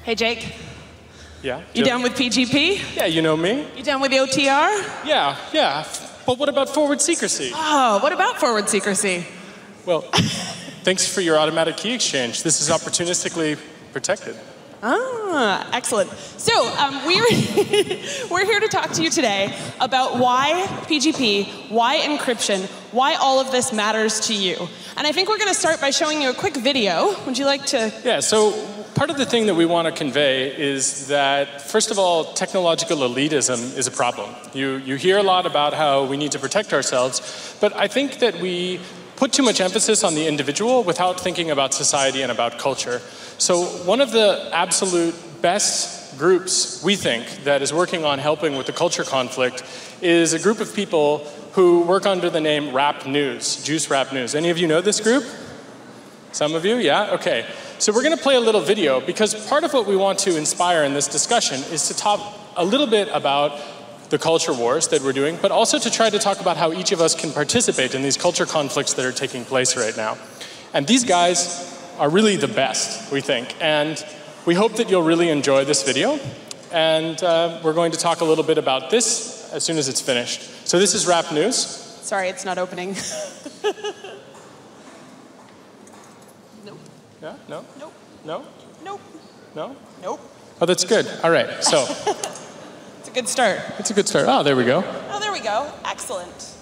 Hey, Jake. Yeah? You down with PGP? Yeah, you know me. You down with the OTR? Yeah. But what about forward secrecy? Oh, what about forward secrecy? Well, thanks for your automatic key exchange. This is opportunistically protected. Ah, excellent. So we're here to talk to you today about why PGP, why encryption, why all of this matters to you. And I think we're going to start by showing you a quick video. Would you like to? Yeah, so part of the thing that we want to convey is that, first of all, technological elitism is a problem. You hear a lot about how we need to protect ourselves, but I think that we put too much emphasis on the individual without thinking about society and about culture. So one of the absolute best groups, we think, that is working on helping with the culture conflict is a group of people who work under the name Rap News, Juice Rap News. Any of you know this group? Some of you? Yeah? Okay. So we're going to play a little video because part of what we want to inspire in this discussion is to talk a little bit about the culture wars that we're doing, but also to try to talk about how each of us can participate in these culture conflicts that are taking place right now. And these guys are really the best, we think. And we hope that you'll really enjoy this video. And we're going to talk a little bit about this as soon as it's finished. So this is Rap News. Sorry, it's not opening. Nope. Yeah? No? Nope. No? Nope. No? Nope. Oh, that's good. All right, so. It's a good start. It's a good start. Oh, there we go. Oh, there we go. Excellent.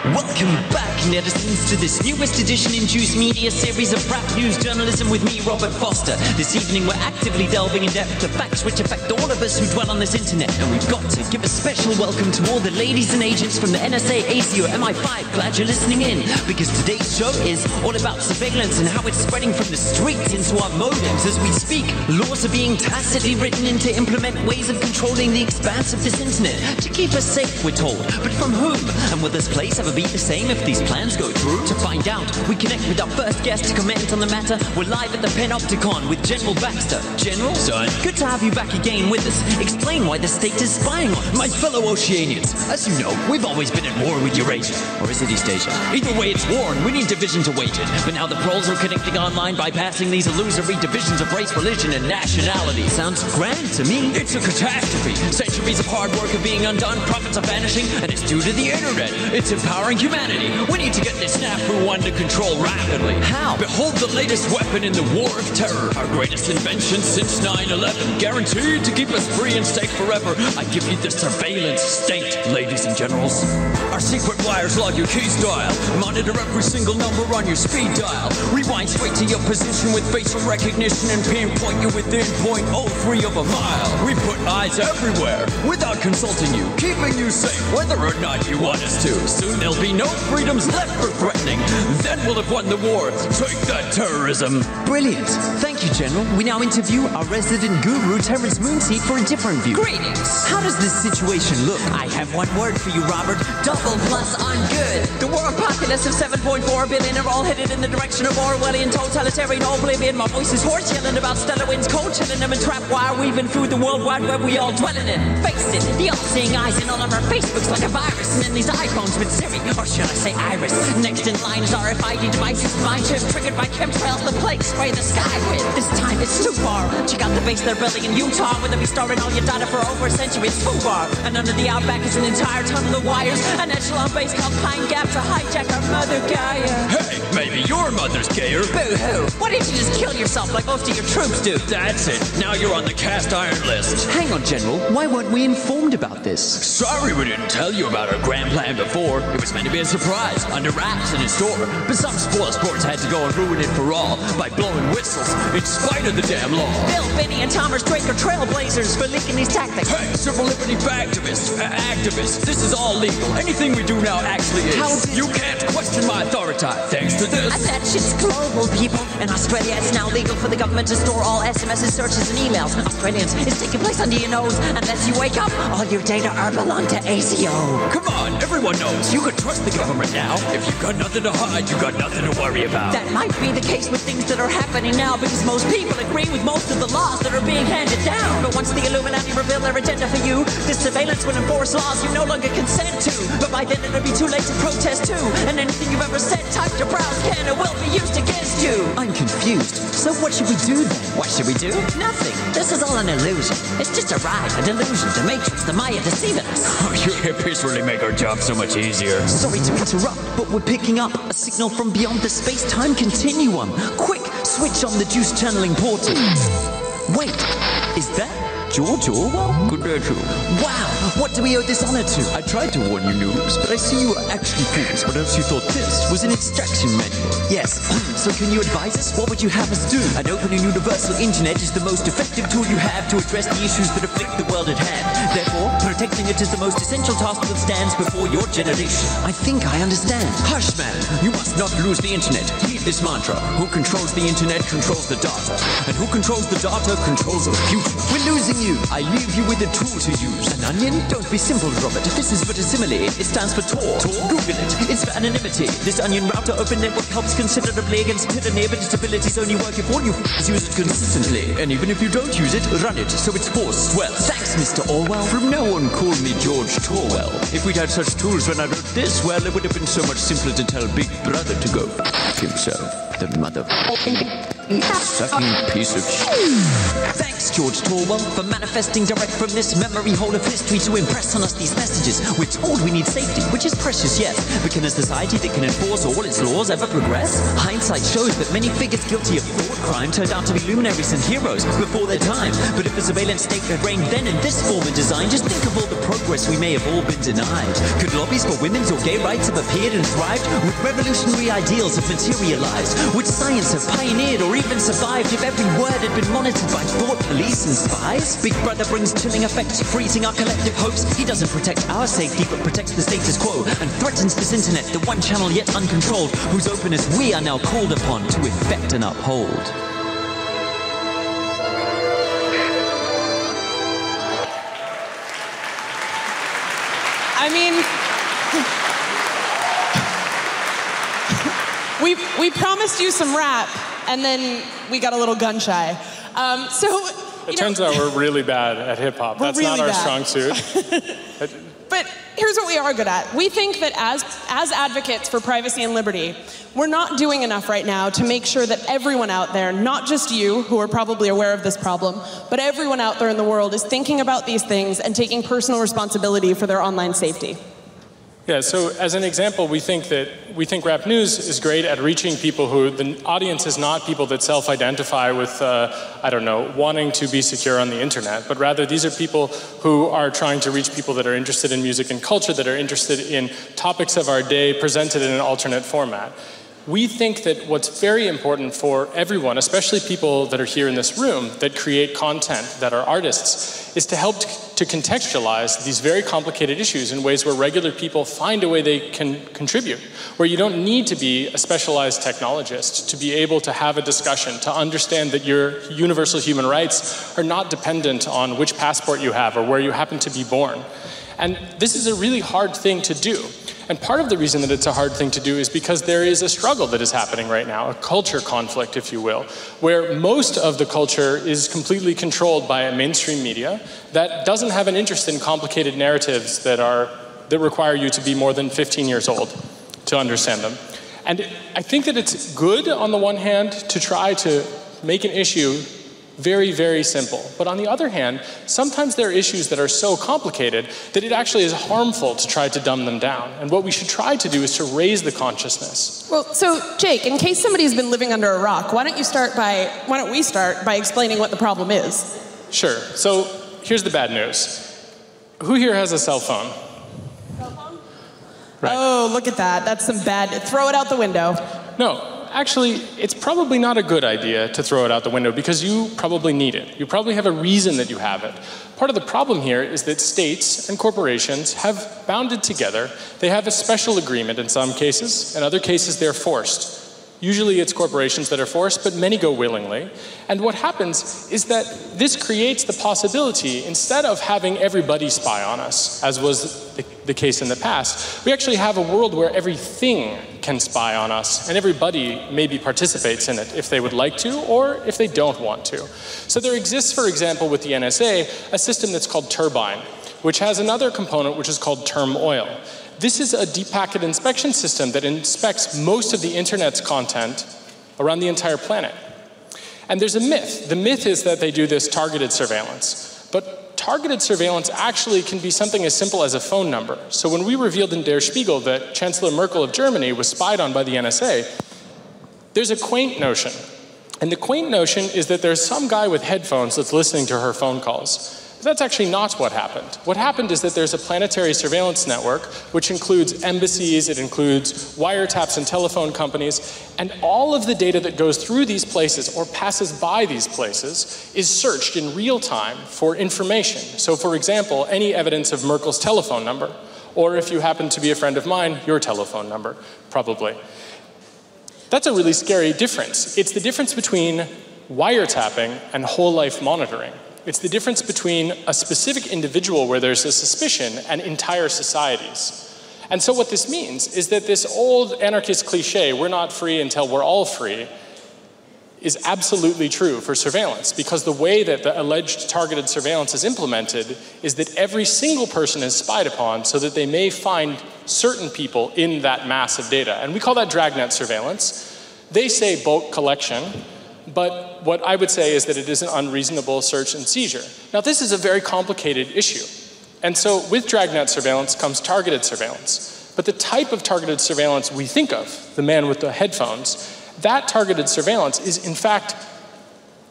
Welcome back, netizens, to this newest edition in Juice Media series of rap news journalism with me, Robert Foster. This evening we're actively delving in depth to facts which affect all of us who dwell on this internet. And we've got to give a special welcome to all the ladies and agents from the NSA, ACO, MI5. Glad you're listening in, because today's show is all about surveillance and how it's spreading from the streets into our modems as we speak. Laws are being tacitly written in to implement ways of controlling the expanse of this internet to keep us safe, we're told. But from whom? And will this place ever be the same if these plans go through? To find out, we connect with our first guest to comment on the matter. We're live at the Panopticon with General Baxter. General, son, good to have you back again with us. Explain why the state is spying on us. My fellow Oceanians, as you know, we've always been at war with Eurasia. Or is it East Asia? Either way, it's war and we need division to wage it. But now the proles are connecting online, bypassing these illusory divisions of race, religion, and nationality. Sounds grand to me. It's a catastrophe. Centuries of hard work are being undone, profits are vanishing, and it's due to the internet. It's empowering humanity. We need to get this snafu under control rapidly. How? Behold the latest weapon in the war of terror. Our greatest invention since 9/11. Guaranteed to keep us free and safe forever. I give you the surveillance state, ladies and generals. Our secret wires log your keys dial. Monitor every single number on your speed dial. Rewind straight to your position with facial recognition and pinpoint you within 0.03 of a mile. We put eyes everywhere without consulting you, keeping you safe whether or not you want us to. Soon there'll be no freedoms left for threatening. Then we'll have won the war. Take that, terrorism. Brilliant. Thank you, General. We now interview our resident guru, Terrence Moonseed, for a different view. Greetings. How does this situation look? I have one word for you, Robert. Double plus on good. The world populace of 7.4 billion are all headed in the direction of Orwellian totalitarian oblivion. My voice is hoarse, yelling about stellar winds, cold chilling them and trap wire weaving through the world wide web we all dwelling in. Face it, the all-seeing eyes in all of our Facebooks like a virus, and in these iPhones with Siri, or should I say Iris? Next in line is RFID devices, mind chips triggered by chemtrails, the plague spray the sky with. This time it's too far. Check out the base they're building in Utah, where they'll be storing all your data for over a century. It's FUBAR, and under the outback is an entire tunnel of wires, an echelon base called Pine Gap to hijack our mother Gaia. Hey, maybe your mother's gayer. Boo-hoo. Why didn't you just kill yourself like most of your troops do? That's it. Now you're on the cast iron list. Hang on, General. Why weren't we informed about this? Sorry we didn't tell you about our grand plan before. It was meant to be a surprise, under wraps and in store. But some spoil sports had to go and ruin it for all by blowing whistles in spite of the damn law. Bill, Benny, and Thomas Drake are trailblazers for leaking these tactics. Hey, civil liberty activists, this is all legal. Anything we do now actually is. You can't question my authority thanks to this. And that shit's global, people. In Australia, it's now legal for the government to store all SMSs, searches, and emails. Australians, it's taking place under your nose. Unless you wake up, all your data are belong to ACO. Come on, everyone knows. You can trust the government now. If you got nothing to hide, you got nothing to worry about. That might be the case with things that are happening now, because most people agree with most of the laws that are being handed down. But once the Illuminati reveal their agenda for you, this surveillance will enforce laws you no longer consent to. But by then it'll be too late to protest too, and anything you've ever said typed or browsed can or will be used against you. I'm confused. So what should we do then? What should we do? Nothing. This is all an illusion. It's just a ride, a delusion, the Matrix, the Maya deceiving us. Oh, you hippies really make our job so much easier. Sorry to interrupt, but we're picking up a signal from beyond the space-time continuum. Quick, switch on the juice channeling portal. Wait, is that George Orwell? Good day to you. Wow, what do we owe this honor to? I tried to warn you, noobs, but I see you are actually fools. What else you thought this was an instruction manual? Yes, so can you advise us? What would you have us do? An open and universal internet is the most effective tool you have to address the issues that afflict the world at hand. Therefore, protecting it is the most essential task that stands before your generation. I think I understand. Hush, man. You must not lose the internet. Heed this mantra. Who controls the internet controls the data. And who controls the data controls the future. We're losing you. I leave you with a tool to use. An onion? Don't be simple, Robert. This is but a simile. It stands for Tor. Google it. It's for anonymity. This onion router open network helps considerably against tyranny, but its abilities only work if all you use it consistently. And even if you don't use it, run it so it's forced well. Thanks, Mr. Orwell. From now on, call me George Torwell. If we'd had such tools when I wrote this, well, it would have been so much simpler to tell Big Brother to go f*** himself. The sucking piece of shit. Thanks, George Torwell, for manifesting direct from this memory hole of history to impress on us these messages. We're told we need safety, which is precious, yes. But can a society that can enforce all its laws ever progress? Hindsight shows that many figures guilty of thought crime turned out to be luminaries and heroes before their time. But if the surveillance state had reigned then in this form and design, just think of all the progress we may have all been denied. Could lobbies for women's or gay rights have appeared and thrived? Would revolutionary ideals have materialized? Would science have pioneered or even survived if every word had been monitored by thought police and spies? Big Brother brings chilling effects, freezing our collective hopes. He doesn't protect our safety, but protects the status quo and threatens this internet, the one channel yet uncontrolled, whose openness we are now called upon to effect and uphold. I mean, we promised you some rap, and then we got a little gun shy. It turns out we're really bad at hip-hop. That's really not our strong suit. But here's what we are good at. We think that as advocates for privacy and liberty, we're not doing enough right now to make sure that everyone out there, not just you, who are probably aware of this problem, but everyone out there in the world is thinking about these things and taking personal responsibility for their online safety. Yeah, so as an example, we think rap news is great at reaching people who, the audience is not people that self-identify with, I don't know, wanting to be secure on the internet, but rather these are people who are trying to reach people that are interested in music and culture, that are interested in topics of our day presented in an alternate format. We think that what's very important for everyone, especially people that are here in this room, that create content, that are artists, is to help to contextualize these very complicated issues in ways where regular people find a way they can contribute, where you don't need to be a specialized technologist to be able to have a discussion, to understand that your universal human rights are not dependent on which passport you have or where you happen to be born. And this is a really hard thing to do. And part of the reason that it's a hard thing to do is because there is a struggle that is happening right now, a culture conflict, if you will, where most of the culture is completely controlled by a mainstream media that doesn't have an interest in complicated narratives that require you to be more than 15 years old to understand them. And I think that it's good, on the one hand, to try to make an issue very, very simple. But on the other hand, sometimes there are issues that are so complicated that it actually is harmful to try to dumb them down. And what we should try to do is to raise the consciousness. Well, so Jake, in case somebody's been living under a rock, why don't we start by explaining what the problem is? Sure. So here's the bad news. Who here has a cell phone? Cell phone? Right. Oh, look at that. That's some bad. Throw it out the window. No. Actually, it's probably not a good idea to throw it out the window because you probably need it. You probably have a reason that you have it. Part of the problem here is that states and corporations have bounded together. They have a special agreement in some cases. In other cases, they're forced. Usually it's corporations that are forced, but many go willingly. And what happens is that this creates the possibility, instead of having everybody spy on us, as was the case in the past, we actually have a world where everything can spy on us, and everybody maybe participates in it if they would like to, or if they don't want to. So there exists, for example, with the NSA, a system that's called Turbine, which has another component which is called Term Oil. This is a deep packet inspection system that inspects most of the internet's content around the entire planet. And there's a myth. The myth is that they do this targeted surveillance. But targeted surveillance actually can be something as simple as a phone number. So when we revealed in Der Spiegel that Chancellor Merkel of Germany was spied on by the NSA, there's a quaint notion. And the quaint notion is that there's some guy with headphones that's listening to her phone calls. That's actually not what happened. What happened is that there's a planetary surveillance network, which includes embassies, it includes wiretaps and telephone companies, and all of the data that goes through these places or passes by these places is searched in real time for information. So for example, any evidence of Merkel's telephone number, or if you happen to be a friend of mine, your telephone number, probably. That's a really scary difference. It's the difference between wiretapping and whole life monitoring. It's the difference between a specific individual where there's a suspicion and entire societies. And so what this means is that this old anarchist cliche, we're not free until we're all free, is absolutely true for surveillance, because the way that the alleged targeted surveillance is implemented is that every single person is spied upon so that they may find certain people in that mass of data. And we call that dragnet surveillance. They say bulk collection, but what I would say is that it is an unreasonable search and seizure. Now, this is a very complicated issue. And so with dragnet surveillance comes targeted surveillance. But the type of targeted surveillance we think of, the man with the headphones, that targeted surveillance is, in fact,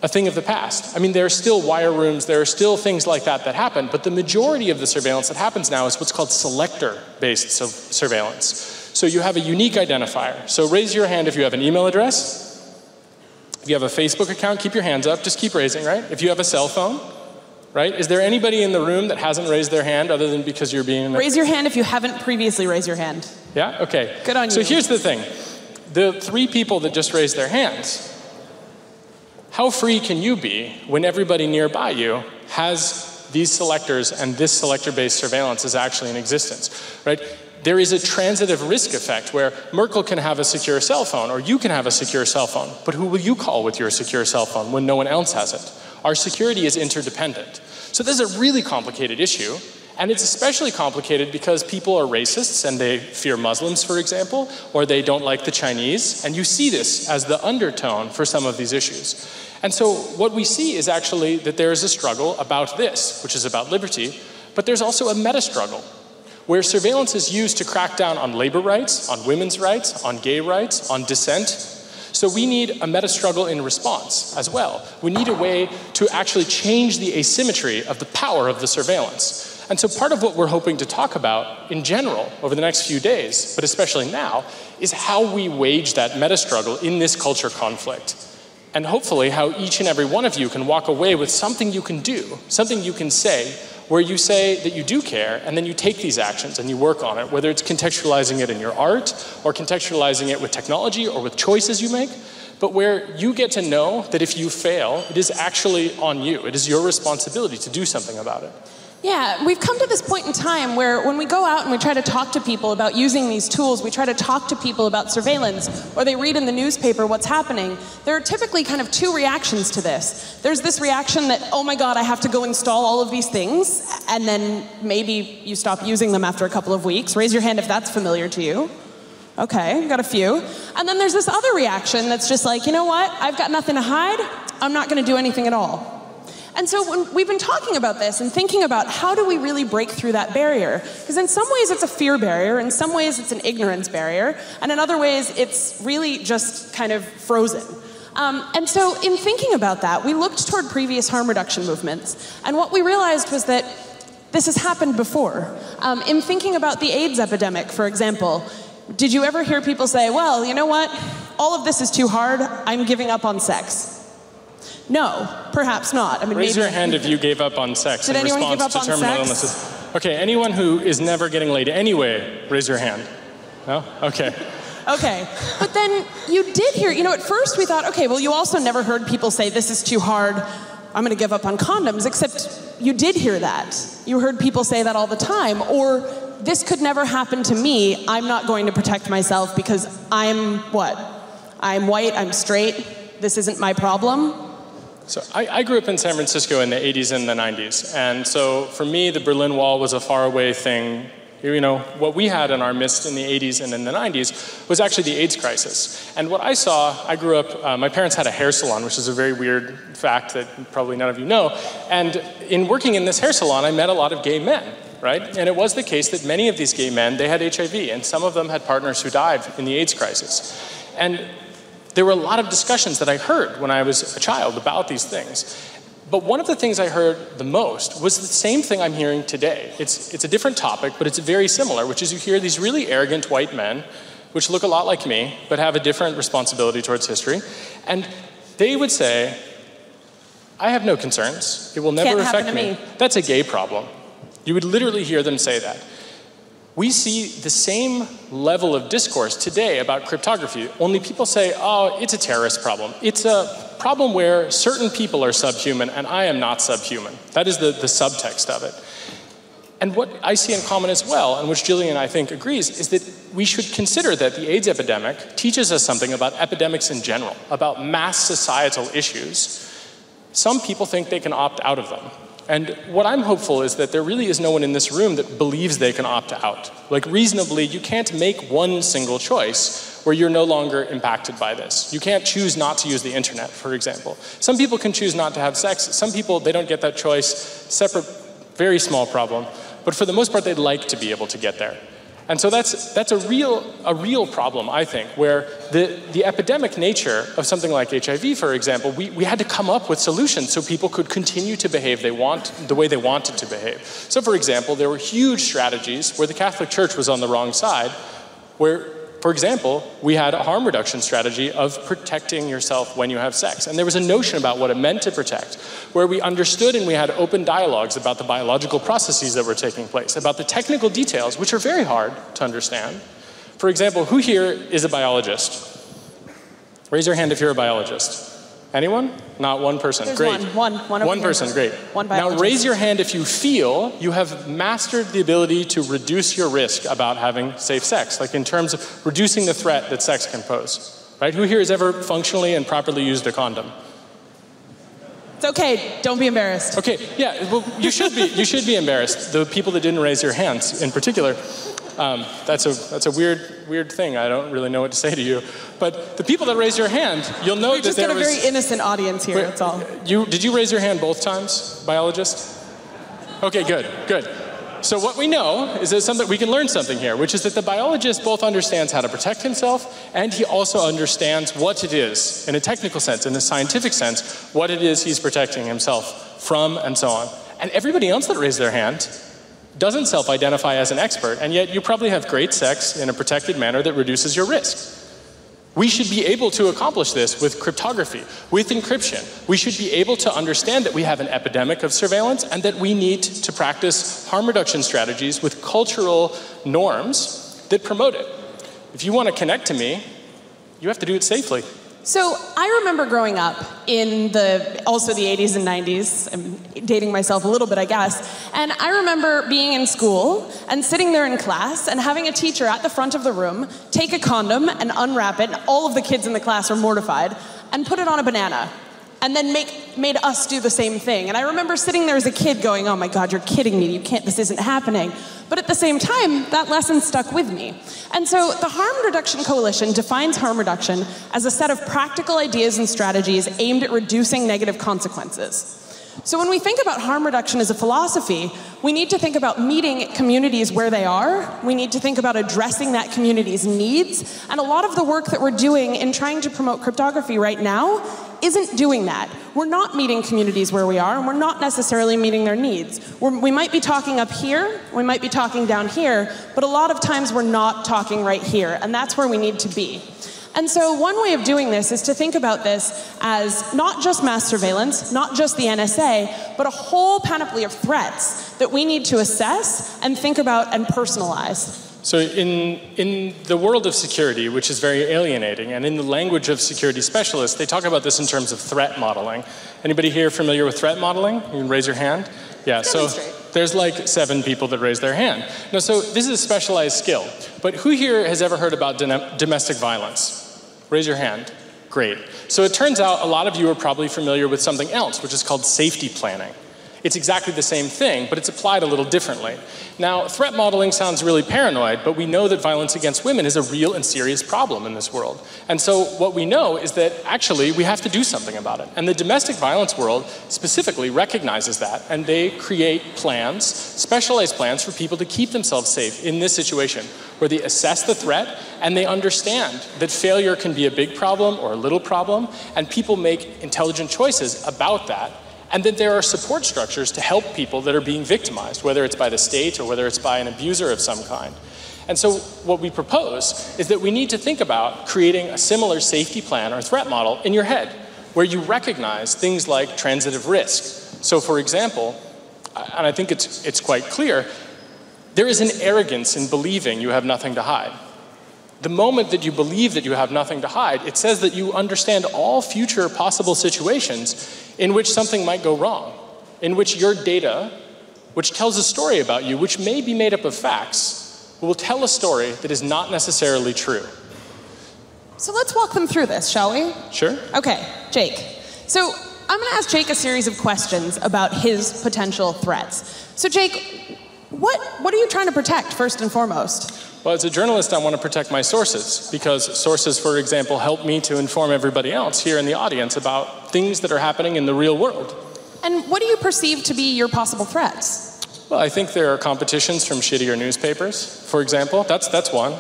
a thing of the past. I mean, there are still wire rooms, there are still things like that that happen, but the majority of the surveillance that happens now is what's called selector-based surveillance. So you have a unique identifier. So raise your hand if you have an email address. If you have a Facebook account, keep your hands up. Just keep raising, right? If you have a cell phone, right? Is there anybody in the room that hasn't raised their hand other than because you're being... Raise your hand if you haven't previously raised your hand. Yeah? Okay. Good on you. So here's the thing. The 3 people that just raised their hands, how free can you be when everybody nearby you has these selectors and this selector-based surveillance is actually in existence, right? There is a transitive risk effect where Merkel can have a secure cell phone, or you can have a secure cell phone, but who will you call with your secure cell phone when no one else has it? Our security is interdependent. So this is a really complicated issue, and it's especially complicated because people are racists and they fear Muslims, for example, or they don't like the Chinese, and you see this as the undertone for some of these issues. And so what we see is actually that there is a struggle about this, which is about liberty, but there's also a meta-struggle, where surveillance is used to crack down on labor rights, on women's rights, on gay rights, on dissent. So we need a meta-struggle in response as well. We need a way to actually change the asymmetry of the power of the surveillance. And so part of what we're hoping to talk about in general over the next few days, but especially now, is how we wage that meta-struggle in this culture conflict. And hopefully how each and every one of you can walk away with something you can do, something you can say, where you say that you do care, and then you take these actions and you work on it, whether it's contextualizing it in your art, or contextualizing it with technology, or with choices you make, but where you get to know that if you fail, it is actually on you. It is your responsibility to do something about it. Yeah, we've come to this point in time where when we go out and we try to talk to people about using these tools, we try to talk to people about surveillance, or they read in the newspaper what's happening, there are typically kind of 2 reactions to this. There's this reaction that, oh my God, I have to go install all of these things, and then maybe you stop using them after a couple of weeks. Raise your hand if that's familiar to you. Okay, got a few. And then there's this other reaction that's just like, you know what, I've got nothing to hide, I'm not gonna do anything at all. And so when we've been talking about this and thinking about how do we really break through that barrier, because in some ways it's a fear barrier, in some ways it's an ignorance barrier, and in other ways it's really just kind of frozen. And so in thinking about that, we looked toward previous harm reduction movements, and what we realized was that this has happened before. In thinking about the AIDS epidemic, for example, did you ever hear people say, well, you know what, all of this is too hard, I'm giving up on sex? No, perhaps not. I mean, raise your hand if you gave up on sex in response to terminal illnesses. Okay, anyone who is never getting laid anyway, raise your hand. No? Okay. Okay, but then you did hear, at first we thought, okay, well, you also never heard people say, this is too hard, I'm going to give up on condoms, except you did hear that. You heard people say that all the time, or this could never happen to me, I'm not going to protect myself because I'm what? I'm white, I'm straight, this isn't my problem. So I grew up in San Francisco in the 80s and the 90s, and so for me, the Berlin Wall was a faraway thing. What we had in our midst in the 80s and in the 90s was actually the AIDS crisis. And what I saw, I grew up, my parents had a hair salon, which is a very weird fact that probably none of you know. And in working in this hair salon, I met a lot of gay men, right? And it was the case that many of these gay men, they had HIV, and some of them had partners who died in the AIDS crisis. And there were a lot of discussions that I heard when I was a child about these things. But one of the things I heard the most was the same thing I'm hearing today. It's a different topic, but it's very similar, which is you hear these really arrogant white men, which look a lot like me, but have a different responsibility towards history. And they would say, I have no concerns. It will never affect me. That's a gay problem. You would literally hear them say that. We see the same level of discourse today about cryptography, only people say, oh, it's a terrorist problem. It's a problem where certain people are subhuman and I am not subhuman. That is the subtext of it. And what I see in common as well, and which Jillian, I think, agrees, is that we should consider that the AIDS epidemic teaches us something about epidemics in general, about mass societal issues. Some people think they can opt out of them. And what I'm hopeful is that there really is no one in this room that believes they can opt out. Like, reasonably, you can't make one single choice where you're no longer impacted by this. You can't choose not to use the internet, for example. Some people can choose not to have sex. Some people, they don't get that choice. Separate, very small problem. But for the most part, they'd like to be able to get there. And so that's a real problem, I think, where the epidemic nature of something like HIV, for example, we had to come up with solutions so people could continue to behave the way they wanted to behave. So, for example, there were huge strategies where the Catholic Church was on the wrong side, where, for example, we had a harm reduction strategy of protecting yourself when you have sex. And there was a notion about what it meant to protect, where we understood and we had open dialogues about the biological processes that were taking place, about the technical details, which are very hard to understand. For example, who here is a biologist? Raise your hand if you're a biologist. Anyone? Not one person. There's great. One person, great. One biologist. Now raise your hand if you feel you have mastered the ability to reduce your risk about having safe sex, like in terms of reducing the threat that sex can pose. Right? Who here has ever functionally and properly used a condom? It's okay, don't be embarrassed. Okay, yeah, well, you should be embarrassed. The people that didn't raise your hands in particular. That's a weird thing. I don't really know what to say to you. But the people that raise your hand, you'll know that there was... We just got a very innocent audience here, that's all. Did you raise your hand both times, biologist? Okay, good. So what we know is that we can learn something here, which is that the biologist both understands how to protect himself, and he also understands what it is, in a technical sense, in a scientific sense, what it is he's protecting himself from, and so on. And everybody else that raised their hand doesn't self-identify as an expert, and yet you probably have great sex in a protected manner that reduces your risk. We should be able to accomplish this with cryptography, with encryption. We should be able to understand that we have an epidemic of surveillance and that we need to practice harm reduction strategies with cultural norms that promote it. If you want to connect to me, you have to do it safely. So I remember growing up in also the 80s and 90s, I'm dating myself a little bit, I guess, and I remember being in school and sitting there in class and having a teacher at the front of the room take a condom and unwrap it, and all of the kids in the class were mortified, and put it on a banana, and then made us do the same thing. And I remember sitting there as a kid going, oh my God, you're kidding me, this isn't happening. But at the same time, that lesson stuck with me. And so the Harm Reduction Coalition defines harm reduction as a set of practical ideas and strategies aimed at reducing negative consequences. So when we think about harm reduction as a philosophy, we need to think about meeting communities where they are. We need to think about addressing that community's needs. And a lot of the work that we're doing in trying to promote cryptography right now isn't doing that. We're not meeting communities where we are, and we're not necessarily meeting their needs. We might be talking up here, we might be talking down here, but a lot of times we're not talking right here, and that's where we need to be. And so one way of doing this is to think about this as not just mass surveillance, not just the NSA, but a whole panoply of threats that we need to assess and think about and personalize. So in the world of security, which is very alienating, and in the language of security specialists, they talk about this in terms of threat modeling. Anybody here familiar with threat modeling? You can raise your hand. Yeah, so there's like 7 people that raise their hand. Now, so this is a specialized skill, but who here has ever heard about domestic violence? Raise your hand. Great. So it turns out a lot of you are probably familiar with something else, which is called safety planning. It's exactly the same thing, but it's applied a little differently. Now, threat modeling sounds really paranoid, but we know that violence against women is a real and serious problem in this world. And so what we know is that actually we have to do something about it. And the domestic violence world specifically recognizes that, and they create plans, specialized plans for people to keep themselves safe in this situation, where they assess the threat and they understand that failure can be a big problem or a little problem, and people make intelligent choices about that. And that there are support structures to help people that are being victimized, whether it's by the state or whether it's by an abuser of some kind. And so what we propose is that we need to think about creating a similar safety plan or threat model in your head, where you recognize things like transitive risk. So for example, and I think it's quite clear, there is an arrogance in believing you have nothing to hide. The moment that you believe that you have nothing to hide, it says that you understand all future possible situations in which something might go wrong, in which your data, which tells a story about you, which may be made up of facts, will tell a story that is not necessarily true. So let's walk them through this, shall we? Sure. Okay, Jake. So I'm going to ask Jake a series of questions about his potential threats. So Jake, what are you trying to protect first and foremost? Well, as a journalist, I want to protect my sources, because sources, for example, help me to inform everybody else here in the audience about things that are happening in the real world. And what do you perceive to be your possible threats? Well, I think there are competitions from shittier newspapers, for example. That's one.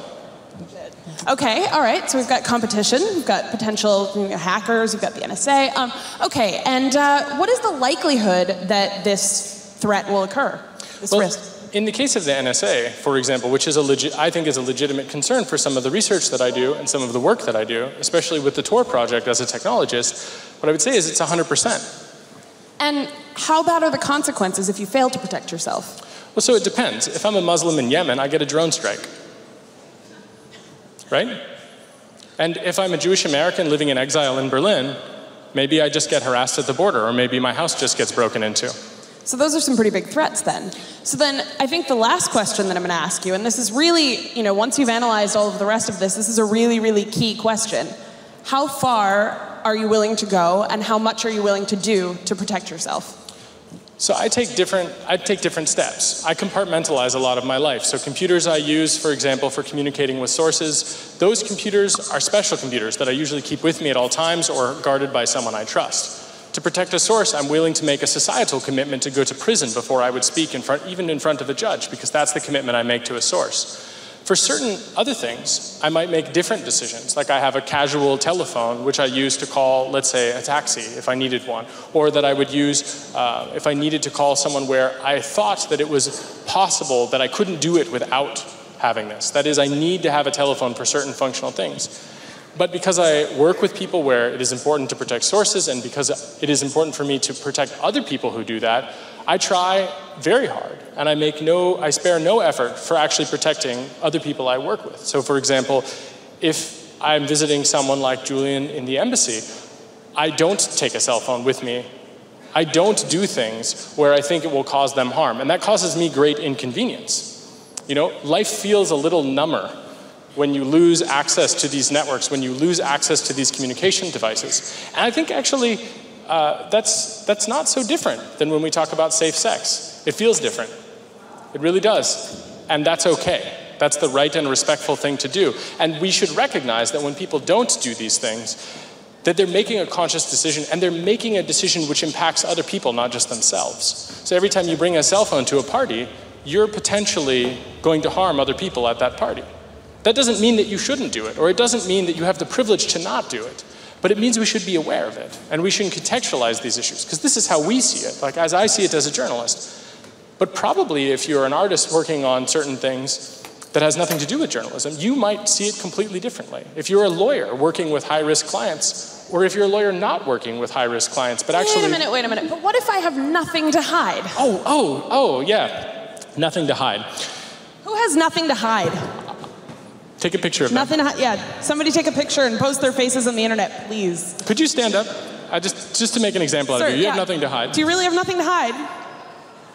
Okay, all right, so we've got competition, we've got potential hackers, we've got the NSA. Okay, and what is the likelihood that this threat will occur, this risk? In the case of the NSA, for example, which is I think is a legitimate concern for some of the research that I do and some of the work that I do, especially with the Tor project as a technologist, what I would say is it's 100%. And how bad are the consequences if you fail to protect yourself? Well, so it depends. If I'm a Muslim in Yemen, I get a drone strike. Right? And if I'm a Jewish American living in exile in Berlin, maybe I just get harassed at the border, or maybe my house just gets broken into. So those are some pretty big threats then. So then I think the last question that I'm going to ask you, and this is really, once you've analyzed all of the rest of this, this is a really, really key question. How far are you willing to go, and how much are you willing to do to protect yourself? So I take different steps. I compartmentalize a lot of my life. So computers I use, for example, for communicating with sources, those computers are special computers that I usually keep with me at all times or guarded by someone I trust. To protect a source, I'm willing to make a societal commitment to go to prison before I would speak even in front of a judge, because that's the commitment I make to a source. For certain other things, I might make different decisions, like I have a casual telephone which I use to call, let's say, a taxi if I needed one, or that I would use if I needed to call someone where I thought that it was possible that I couldn't do it without having this. That is, I need to have a telephone for certain functional things. But because I work with people where it is important to protect sources, and because it is important for me to protect other people who do that, I try very hard, and I spare no effort for actually protecting other people I work with. So for example, if I'm visiting someone like Jillian in the embassy, I don't take a cell phone with me. I don't do things where I think it will cause them harm, and that causes me great inconvenience. Life feels a little number when you lose access to these networks, when you lose access to these communication devices. And I think actually that's not so different than when we talk about safe sex. It feels different. It really does. And that's okay. That's the right and respectful thing to do. And we should recognize that when people don't do these things, that they're making a conscious decision, and they're making a decision which impacts other people, not just themselves. So every time you bring a cell phone to a party, you're potentially going to harm other people at that party. That doesn't mean that you shouldn't do it, or it doesn't mean that you have the privilege to not do it, but it means we should be aware of it, and we should contextualize these issues, because this is how we see it, like as I see it as a journalist. But probably if you're an artist working on certain things that has nothing to do with journalism, you might see it completely differently. If you're a lawyer working with high-risk clients, or if you're a lawyer not working with high-risk clients, but actually— Wait a minute, but what if I have nothing to hide? Oh, yeah, nothing to hide. Who has nothing to hide? Take a picture of Nothing them. to hide. Yeah, somebody take a picture and post their faces on the internet, please. Could you stand up? Just to make an example out of you. You have nothing to hide. Do you really have nothing to hide?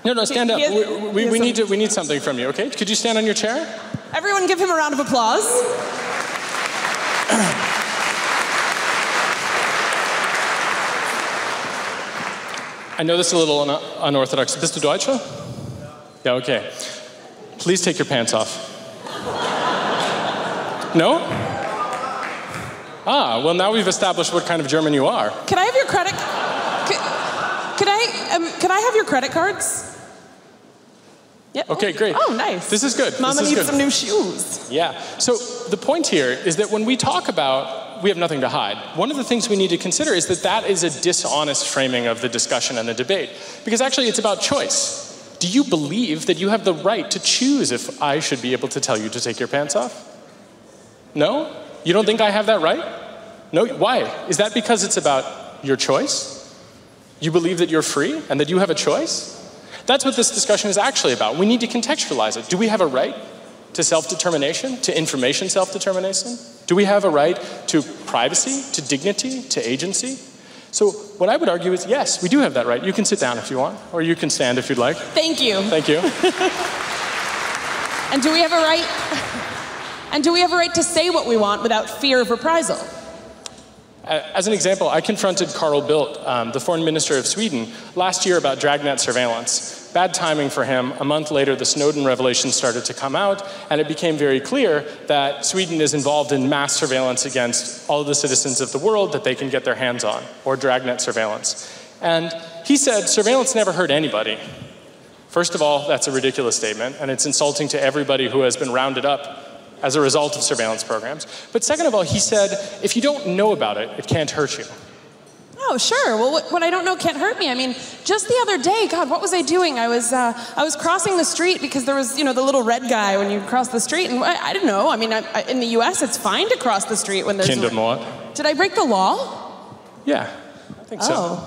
No, stand up. We need something from you, okay? Could you stand on your chair? Everyone give him a round of applause. I know this is a little unorthodox. Bist du Deutsche? Yeah, okay. Please take your pants off. No? Ah, well now we've established what kind of German you are. Can I have your credit? Could I have your credit cards? Yeah. Okay, great. Oh, nice. This is good. Mama needs some new shoes. Yeah. So the point here is that when we talk about we have nothing to hide, one of the things we need to consider is that that is a dishonest framing of the discussion and the debate. Because actually it's about choice. Do you believe that you have the right to choose if I should be able to tell you to take your pants off? No? You don't think I have that right? No? Why? Is that because it's about your choice? You believe that you're free and that you have a choice? That's what this discussion is actually about. We need to contextualize it. Do we have a right to self-determination, to information self-determination? Do we have a right to privacy, to dignity, to agency? So what I would argue is yes, we do have that right. You can sit down if you want, or you can stand if you'd like. Thank you. Thank you. And do we have a right? And do we have a right to say what we want without fear of reprisal? As an example, I confronted Carl Bildt, the foreign minister of Sweden, last year about dragnet surveillance. Bad timing for him. A month later, the Snowden revelations started to come out, and it became very clear that Sweden is involved in mass surveillance against all of the citizens of the world that they can get their hands on, or dragnet surveillance. And he said, surveillance never hurt anybody. First of all, that's a ridiculous statement, and it's insulting to everybody who has been rounded up as a result of surveillance programs. But second of all, he said, if you don't know about it, it can't hurt you. Oh, sure. Well, what I don't know can't hurt me. I mean, just the other day, God, what was I doing? I was crossing the street because there was, the little red guy when you cross the street, and I didn't know. I mean, in the U.S., it's fine to cross the street when there's... Did I break the law? Yeah, I think so.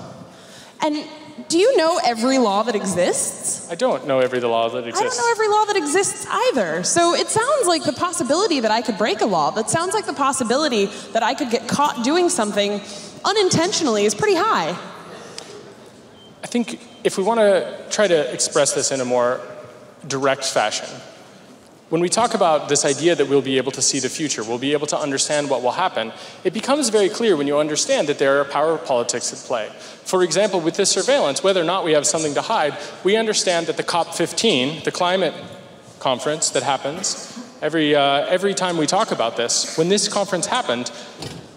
And do you know every law that exists? I don't know every law that exists. I don't know every law that exists either. So it sounds like the possibility that I could break a law, that sounds like the possibility that I could get caught doing something unintentionally is pretty high. I think if we want to try to express this in a more direct fashion, when we talk about this idea that we'll be able to see the future, we'll be able to understand what will happen, it becomes very clear when you understand that there are power politics at play. For example, with this surveillance, whether or not we have something to hide, we understand that the COP15, the climate conference that happens, every time we talk about this, when this conference happened,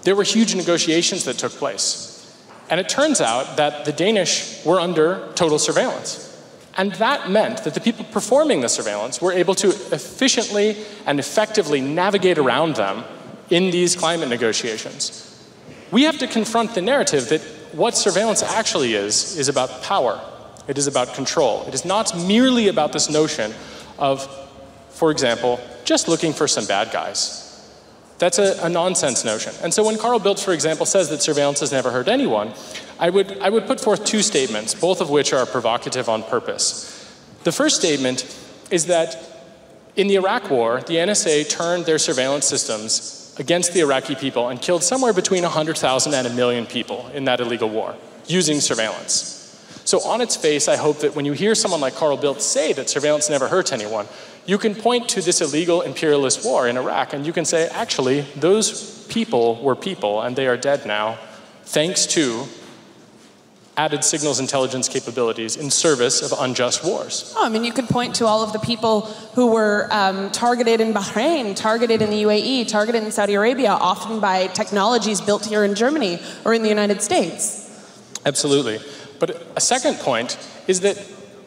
there were huge negotiations that took place. And it turns out that the Danish were under total surveillance. And that meant that the people performing the surveillance were able to efficiently and effectively navigate around them in these climate negotiations. We have to confront the narrative that what surveillance actually is about power. It is about control. It is not merely about this notion of, for example, just looking for some bad guys. That's a nonsense notion. And so when Carl Bildt, for example, says that surveillance has never hurt anyone, I would put forth two statements, both of which are provocative on purpose. The first statement is that in the Iraq War, the NSA turned their surveillance systems against the Iraqi people and killed somewhere between 100,000 and 1 million people in that illegal war using surveillance. So on its face, I hope that when you hear someone like Carl Bildt say that surveillance never hurt anyone, you can point to this illegal imperialist war in Iraq and you can say, actually, those people were people and they are dead now, thanks to added signals intelligence capabilities in service of unjust wars. Oh, I mean, you could point to all of the people who were targeted in Bahrain, targeted in the UAE, targeted in Saudi Arabia, often by technologies built here in Germany or in the United States. Absolutely. But a second point is that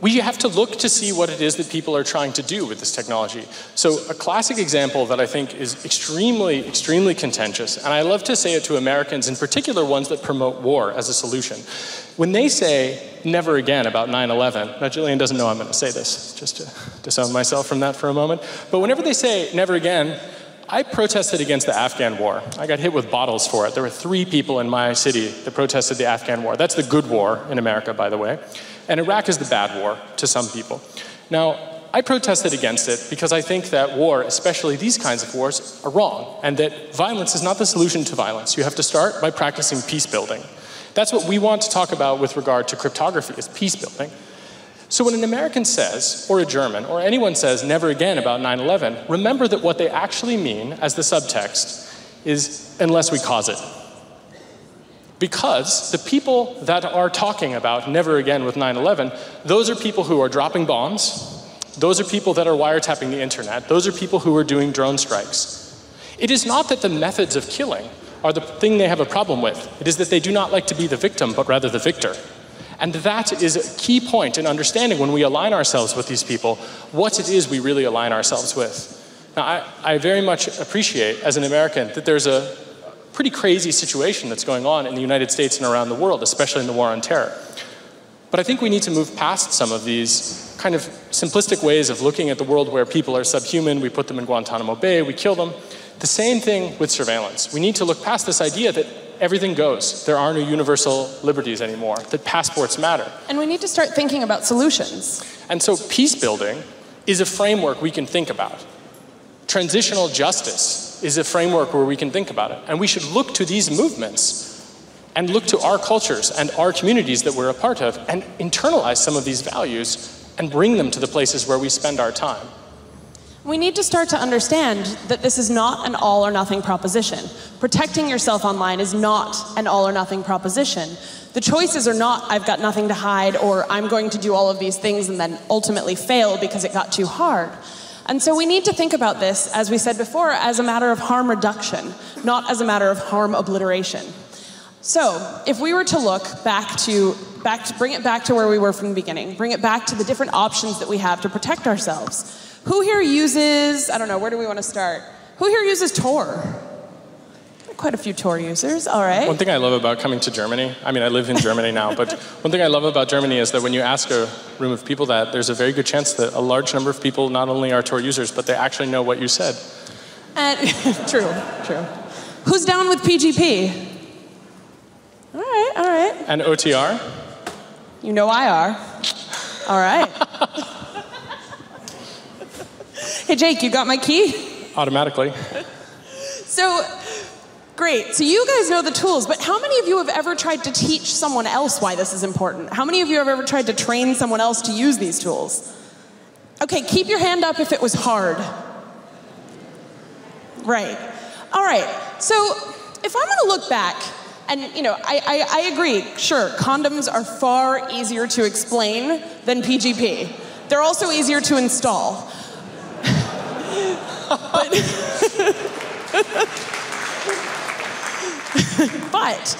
we have to look to see what it is that people are trying to do with this technology. So a classic example that I think is extremely, extremely contentious, and I love to say it to Americans, in particular ones that promote war as a solution. When they say never again about 9/11, now Jillian doesn't know I'm going to say this, just to disown myself from that for a moment, but whenever they say never again, I protested against the Afghan war. I got hit with bottles for it. There were 3 people in my city that protested the Afghan war. That's the good war in America, by the way. And Iraq is the bad war to some people. Now, I protested against it because I think that war, especially these kinds of wars, are wrong, and that violence is not the solution to violence. You have to start by practicing peace building. That's what we want to talk about with regard to cryptography, is peace building. So when an American says, or a German, or anyone says never again about 9/11, remember that what they actually mean as the subtext is unless we cause it. Because the people that are talking about never again with 9/11, those are people who are dropping bombs, those are people that are wiretapping the internet, those are people who are doing drone strikes. It is not that the methods of killing are the thing they have a problem with. It is that they do not like to be the victim, but rather the victor. And that is a key point in understanding when we align ourselves with these people, what it is we really align ourselves with. Now, I very much appreciate, as an American, that there's a pretty crazy situation that's going on in the United States and around the world, especially in the war on terror. But I think we need to move past some of these kind of simplistic ways of looking at the world where people are subhuman, we put them in Guantanamo Bay, we kill them. The same thing with surveillance. We need to look past this idea that everything goes. There are no universal liberties anymore, that passports matter. And we need to start thinking about solutions. And so peace building is a framework we can think about. Transitional justice is a framework where we can think about it. And we should look to these movements and look to our cultures and our communities that we're a part of and internalize some of these values and bring them to the places where we spend our time. We need to start to understand that this is not an all or nothing proposition. Protecting yourself online is not an all or nothing proposition. The choices are not, I've got nothing to hide, or I'm going to do all of these things and then ultimately fail because it got too hard. And so we need to think about this, as we said before, as a matter of harm reduction, not as a matter of harm obliteration. So, if we were to look bring it back to where we were from the beginning, bring it back to the different options that we have to protect ourselves. Who here uses, I don't know, where do we want to start? Who here uses Tor? Quite a few Tor users, all right. One thing I love about coming to Germany, I mean, I live in Germany now, but one thing I love about Germany is that when you ask a room of people that, there's a very good chance that a large number of people not only are Tor users, but they actually know what you said. And true. Who's down with PGP? All right. And OTR? You know I are. All right. Hey, Jake, you got my key? Automatically. So, great. So you guys know the tools, but how many of you have ever tried to teach someone else why this is important? How many of you have ever tried to train someone else to use these tools? Okay, keep your hand up if it was hard. Right. All right. So, if I'm going to look back, and, you know, I agree, sure, condoms are far easier to explain than PGP. They're also easier to install.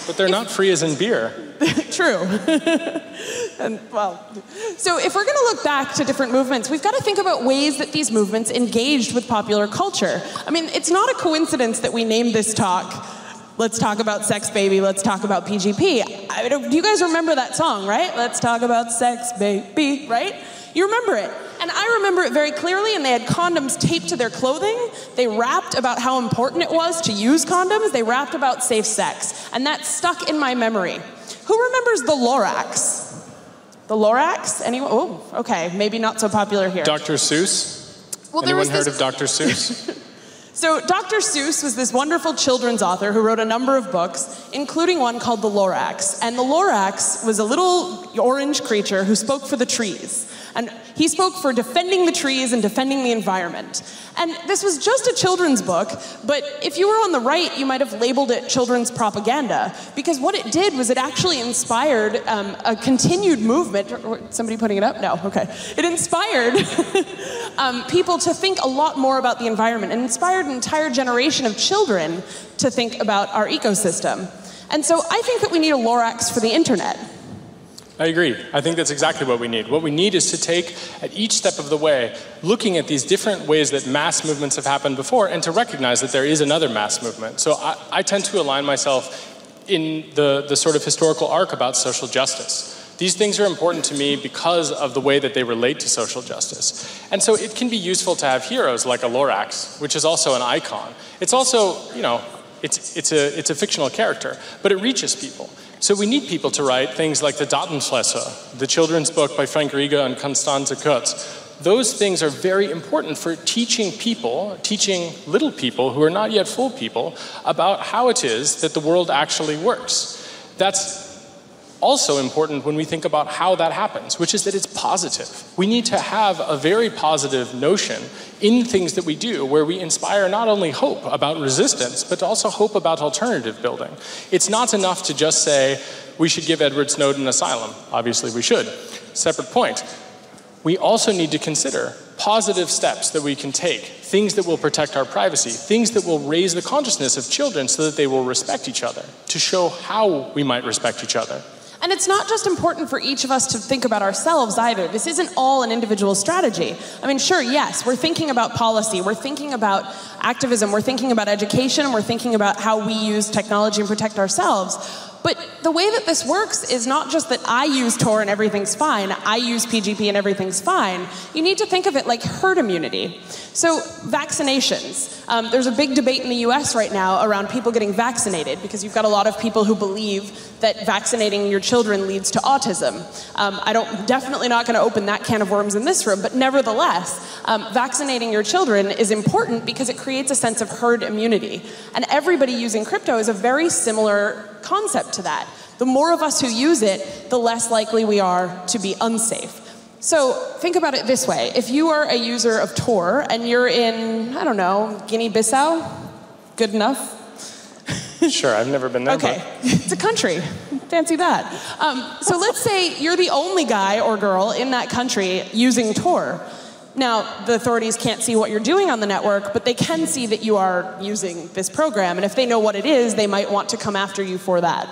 But they're not free as in beer. True. And, well, so if we're going to look back to different movements, we've got to think about ways that these movements engaged with popular culture. I mean, it's not a coincidence that we named this talk, Let's Talk About Sex, Baby, Let's Talk About PGP. Do you guys remember that song, right? Let's talk about sex, baby, right? You remember it. And I remember it very clearly, and they had condoms taped to their clothing. They rapped about how important it was to use condoms. They rapped about safe sex. And that stuck in my memory. Who remembers the Lorax? The Lorax? Anyone? Oh, okay. Maybe not so popular here. Dr. Seuss? Well, Anyone heard of Dr. Seuss? So Dr. Seuss was this wonderful children's author who wrote a number of books, including one called The Lorax. And the Lorax was a little orange creature who spoke for the trees. And he spoke for defending the trees and defending the environment. And this was just a children's book, but if you were on the right, you might have labeled it children's propaganda, because what it did was it actually inspired a continued movement. Somebody putting it up? No, okay. It inspired people to think a lot more about the environment, and inspired an entire generation of children to think about our ecosystem. And so I think that we need a Lorax for the internet. I agree. I think that's exactly what we need. What we need is to take, at each step of the way, looking at these different ways that mass movements have happened before, and to recognize that there is another mass movement. So I tend to align myself in the sort of historical arc about social justice. These things are important to me because of the way that they relate to social justice. And so it can be useful to have heroes like a Lorax, which is also an icon. It's also, you know, it's a fictional character, but it reaches people. So we need people to write things like the Datenschlösser, the children's book by Frank Rieger and Constanze Kurz. those things are very important for teaching people, teaching little people who are not yet full people, about how it is that the world actually works. That's also important when we think about how that happens, which is that it's positive. We need to have a very positive notion in things that we do where we inspire not only hope about resistance, but also hope about alternative building. It's not enough to just say we should give Edward Snowden asylum. Obviously we should. Separate point. We also need to consider positive steps that we can take, things that will protect our privacy, things that will raise the consciousness of children so that they will respect each other, to show how we might respect each other. And it's not just important for each of us to think about ourselves either. This isn't all an individual strategy. I mean, sure, yes, we're thinking about policy, we're thinking about activism, we're thinking about education, we're thinking about how we use technology and protect ourselves. But the way that this works is not just that I use Tor and everything's fine, I use PGP and everything's fine. You need to think of it like herd immunity. So vaccinations. There's a big debate in the US right now around people getting vaccinated because you've got a lot of people who believe that vaccinating your children leads to autism. Definitely not going to open that can of worms in this room, but nevertheless, vaccinating your children is important because it creates a sense of herd immunity. And everybody using crypto is a very similar concept to that. The more of us who use it, the less likely we are to be unsafe. So think about it this way. If you are a user of Tor and you're in, I don't know, Guinea-Bissau, good enough? Sure, I've never been there. Okay, it's a country. Fancy that. So let's say you're the only guy or girl in that country using Tor. Now, the authorities can't see what you're doing on the network, but they can see that you are using this program, and if they know what it is, they might want to come after you for that.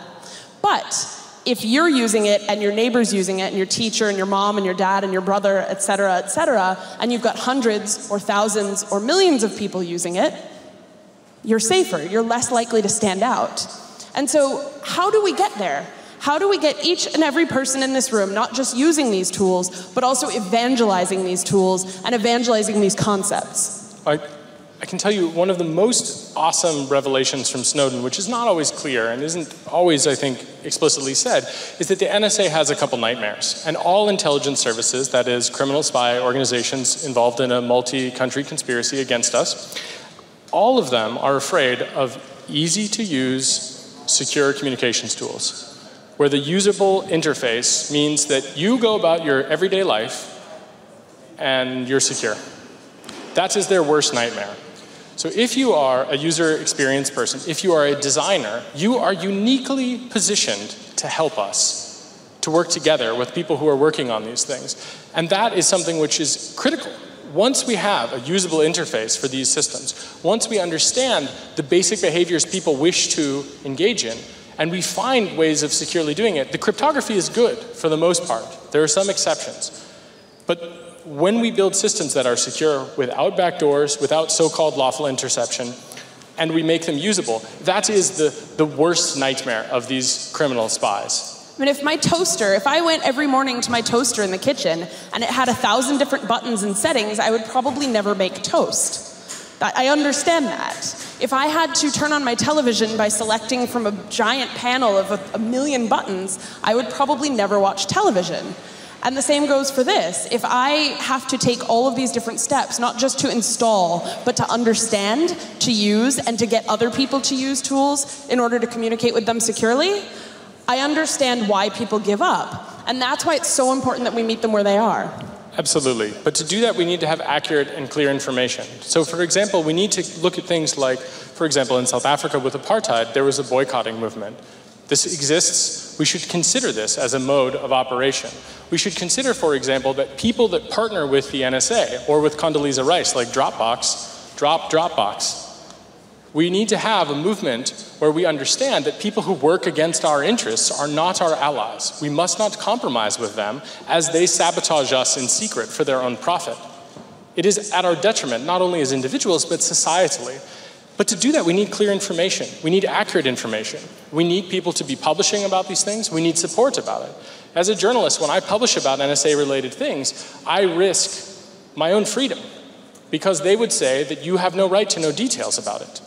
But if you're using it, and your neighbor's using it, and your teacher, and your mom, and your dad, and your brother, et cetera, and you've got hundreds, or thousands, or millions of people using it, you're safer, you're less likely to stand out. And so, how do we get there? How do we get each and every person in this room not just using these tools, but also evangelizing these tools and evangelizing these concepts? I can tell you one of the most awesome revelations from Snowden, which is not always clear and isn't always, I think, explicitly said, is that the NSA has a couple nightmares. And all intelligence services, that is, criminal spy organizations involved in a multi-country conspiracy against us, all of them are afraid of easy-to-use, secure communications tools, where the usable interface means that you go about your everyday life and you're secure. That is their worst nightmare. So if you are a user experience person, if you are a designer, you are uniquely positioned to help us, to work together with people who are working on these things. And that is something which is critical. Once we have a usable interface for these systems, once we understand the basic behaviors people wish to engage in, and we find ways of securely doing it, the cryptography is good for the most part. There are some exceptions. But when we build systems that are secure without backdoors, without so-called lawful interception, and we make them usable, that is the worst nightmare of these criminal spies. I mean, if I went every morning to my toaster in the kitchen and it had 1,000 different buttons and settings, I would probably never make toast. I understand that. If I had to turn on my television by selecting from a giant panel of a million buttons, I would probably never watch television. And the same goes for this. If I have to take all of these different steps, not just to install, but to understand, to use, and to get other people to use tools in order to communicate with them securely, I understand why people give up. And that's why it's so important that we meet them where they are. Absolutely. But to do that, we need to have accurate and clear information. So, for example, we need to look at things like, for example, in South Africa with apartheid, there was a boycotting movement. This exists. We should consider this as a mode of operation. We should consider, for example, that people that partner with the NSA or with Condoleezza Rice, like Dropbox, Dropbox. We need to have a movement where we understand that people who work against our interests are not our allies. We must not compromise with them as they sabotage us in secret for their own profit. It is at our detriment, not only as individuals, but societally. But to do that, we need clear information. We need accurate information. We need people to be publishing about these things. We need support about it. As a journalist, when I publish about NSA-related things, I risk my own freedom because they would say that you have no right to know details about it.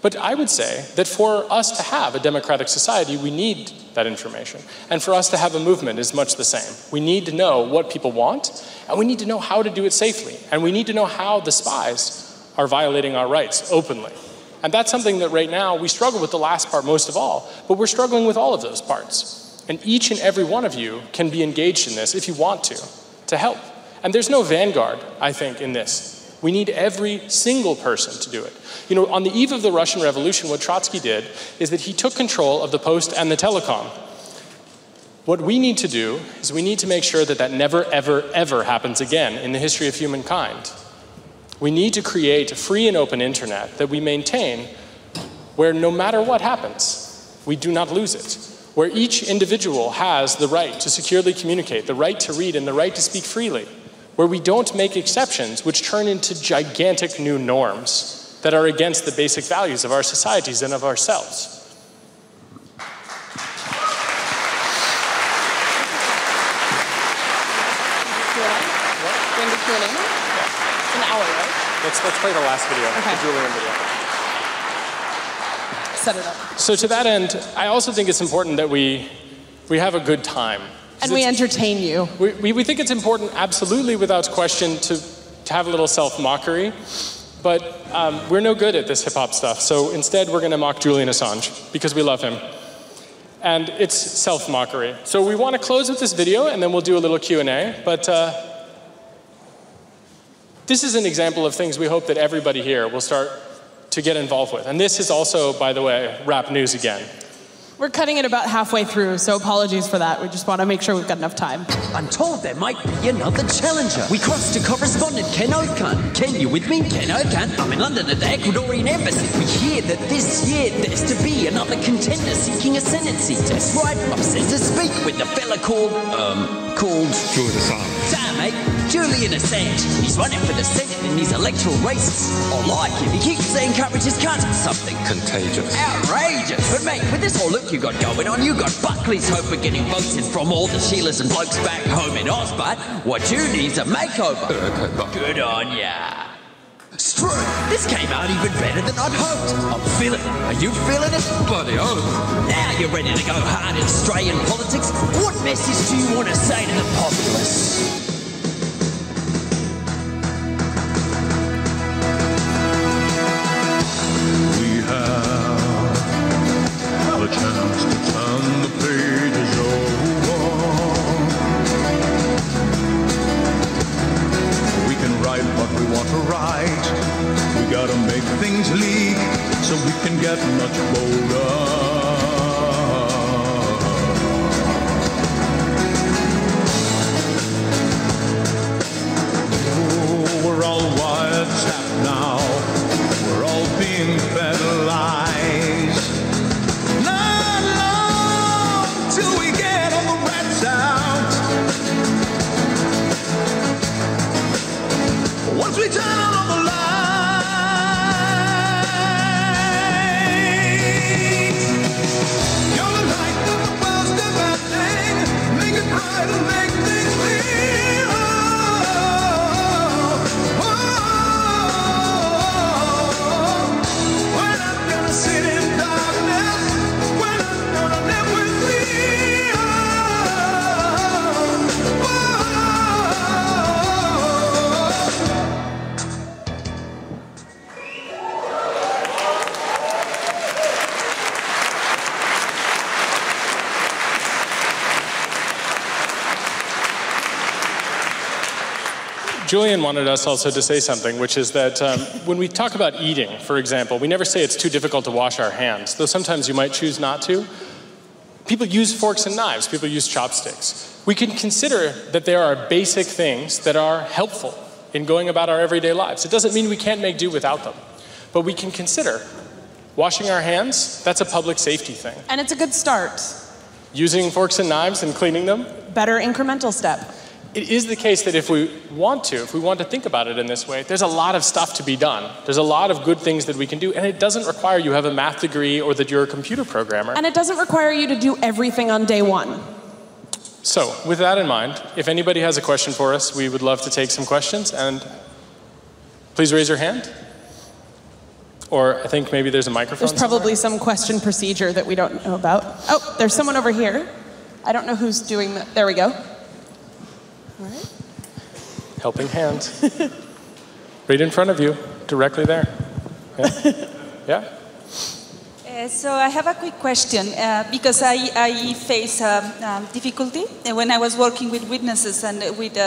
But I would say that for us to have a democratic society, we need that information. And for us to have a movement is much the same. We need to know what people want, and we need to know how to do it safely. And we need to know how the spies are violating our rights openly. And that's something that right now we struggle with the last part most of all, but we're struggling with all of those parts. And each and every one of you can be engaged in this if you want to help. And there's no vanguard, I think, in this. We need every single person to do it. You know, on the eve of the Russian Revolution, what Trotsky did is that he took control of the post and the telecom. What we need to do is we need to make sure that that never, ever, ever happens again in the history of humankind. We need to create a free and open internet that we maintain where no matter what happens, we do not lose it. Where each individual has the right to securely communicate, the right to read, and the right to speak freely. Where we don't make exceptions which turn into gigantic new norms that are against the basic values of our societies and of ourselves. It's an hour, right? Let's play the last video, okay. The Jillian video. Set it up. So to that end, I also think it's important that we have a good time. And we entertain you. We think it's important, absolutely, without question, to have a little self-mockery. But we're no good at this hip-hop stuff. So instead, we're going to mock Julian Assange, because we love him. And it's self-mockery. So we want to close with this video, and then we'll do a little Q&A. But this is an example of things we hope that everybody here will start to get involved with. And this is also, by the way, rap news again. We're cutting it about halfway through, so apologies for that. We just want to make sure we've got enough time. I'm told there might be another challenger. We crossed to correspondent Ken Okan. Ken, you with me? Ken Okan. I'm in London at the Ecuadorian embassy. We hear that this year there's to be another contender seeking ascendancy. That's right, I'm sent to speak with the fella called Julian Assange. Damn, mate. Julian Assange. He's running for the Senate in these electoral races. I like him. He keeps saying courage is cunt. Something contagious. Outrageous. But mate, with this whole look you got going on, you got Buckley's hope of getting voted from all the Sheilas and blokes back home in Oz, but what you need's a makeover. Good on ya. Screw it. This came out even better than I'd hoped. I'm feeling it. Are you feeling it? Bloody oath. Now you're ready to go hard in Australian politics. What message do you want to say to the populace? A chance to turn the pages over. We can write what we want to write. We gotta make things leak so we can get much bolder. Oh, we're all wiretapped now. We're all being fed lies. Till we get all the rats out. Once we turn on all the lights, you're the light of the most of our thing. Make it bright and make things clear. We're not gonna sit in darkness. We're not gonna live with fear. Julian wanted us also to say something, which is that when we talk about eating, for example, we never say it's too difficult to wash our hands, though sometimes you might choose not to. People use forks and knives. People use chopsticks. We can consider that there are basic things that are helpful in going about our everyday lives. It doesn't mean we can't make do without them, but we can consider washing our hands. That's a public safety thing. And it's a good start. Using forks and knives and cleaning them. Better incremental step. It is the case that if we want to think about it in this way, there's a lot of stuff to be done. There's a lot of good things that we can do, and it doesn't require you have a math degree or that you're a computer programmer. And it doesn't require you to do everything on day one. So, with that in mind, if anybody has a question for us, we would love to take some questions, and please raise your hand. Or I think maybe there's a microphone There's probably somewhere. some question procedure that we don't know about. Oh, there's someone over here. I don't know who's doing that. There we go. All right. Helping hand. Right in front of you, directly there. Yeah? Yeah? So I have a quick question, because I face difficulty when I was working with witnesses and with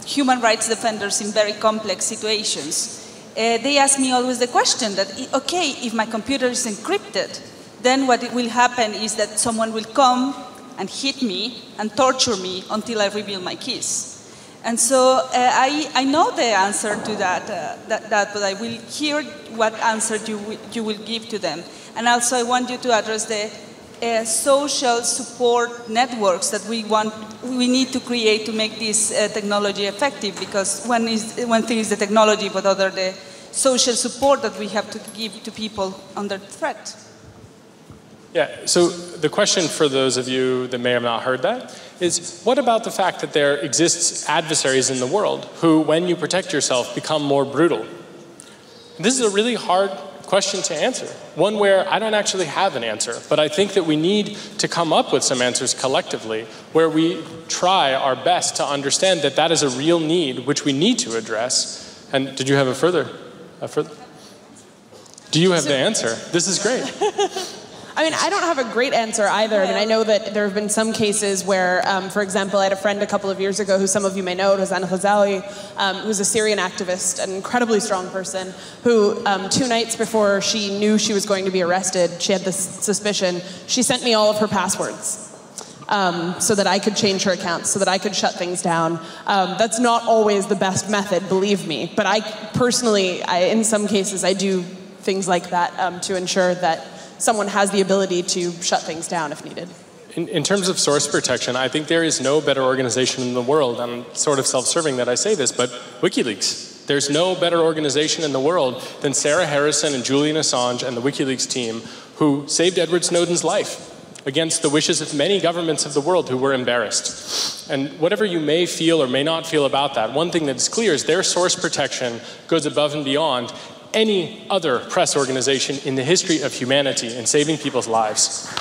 human rights defenders in very complex situations. They ask me always the question that, okay, if my computer is encrypted, then what will happen is that someone will come and hit me and torture me until I reveal my keys. And so I know the answer to that, but I will hear what answer you will give to them. And also I want you to address the social support networks that we need to create to make this technology effective, because one thing is the technology, but other the social support that we have to give to people under threat. Yeah, so the question for those of you that may have not heard that is, what about the fact that there exists adversaries in the world who, when you protect yourself, become more brutal? This is a really hard question to answer, one where I don't actually have an answer, but I think that we need to come up with some answers collectively where we try our best to understand that that is a real need which we need to address. And did you have a further? Do you have the answer? This is great. I mean, I don't have a great answer either. I mean, I know that there have been some cases where, for example, I had a friend a couple of years ago who some of you may know, Razan Khazaoui, who's a Syrian activist, an incredibly strong person, who 2 nights before she knew she was going to be arrested, she had this suspicion, she sent me all of her passwords. So that I could change her accounts, so that I could shut things down. That's not always the best method, believe me. But I personally, in some cases, I do things like that to ensure that someone has the ability to shut things down if needed. In terms of source protection, I think there is no better organization in the world. I'm sort of self-serving that I say this, but WikiLeaks. There's no better organization in the world than Sarah Harrison and Julian Assange and the WikiLeaks team who saved Edward Snowden's life against the wishes of many governments of the world who were embarrassed. And whatever you may feel or may not feel about that, one thing that's clear is their source protection goes above and beyond any other press organization in the history of humanity in saving people's lives.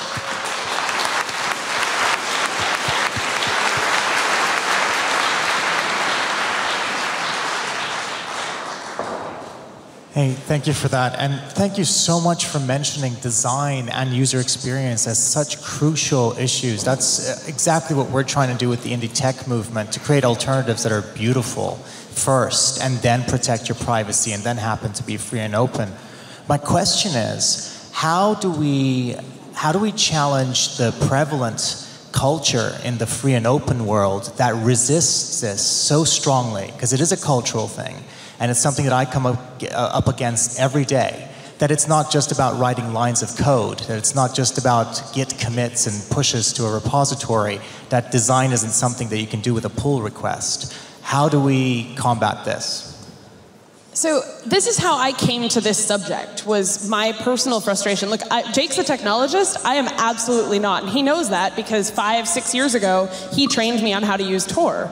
Hey, thank you for that. And thank you so much for mentioning design and user experience as such crucial issues. That's exactly what we're trying to do with the indie tech movement, to create alternatives that are beautiful first, and then protect your privacy, and then happen to be free and open. My question is, how do we challenge the prevalent culture in the free and open world that resists this so strongly? Because it is a cultural thing. And it's something that I come up against every day, that it's not just about writing lines of code, that it's not just about git commits and pushes to a repository, that design isn't something that you can do with a pull request. How do we combat this? So this is how I came to this subject, was my personal frustration. Look, Jake's a technologist. I am absolutely not. And he knows that because 5-6 years ago, he trained me on how to use Tor.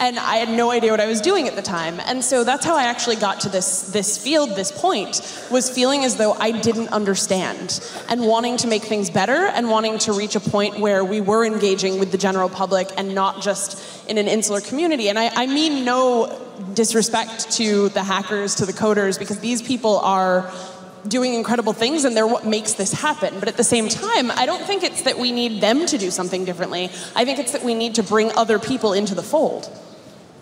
And I had no idea what I was doing at the time. And so that's how I actually got to this field, this point, was feeling as though I didn't understand and wanting to make things better and wanting to reach a point where we were engaging with the general public and not just in an insular community. And I mean no disrespect to the hackers, to the coders, because these people are doing incredible things and they're what makes this happen. But at the same time, I don't think it's that we need them to do something differently. I think it's that we need to bring other people into the fold.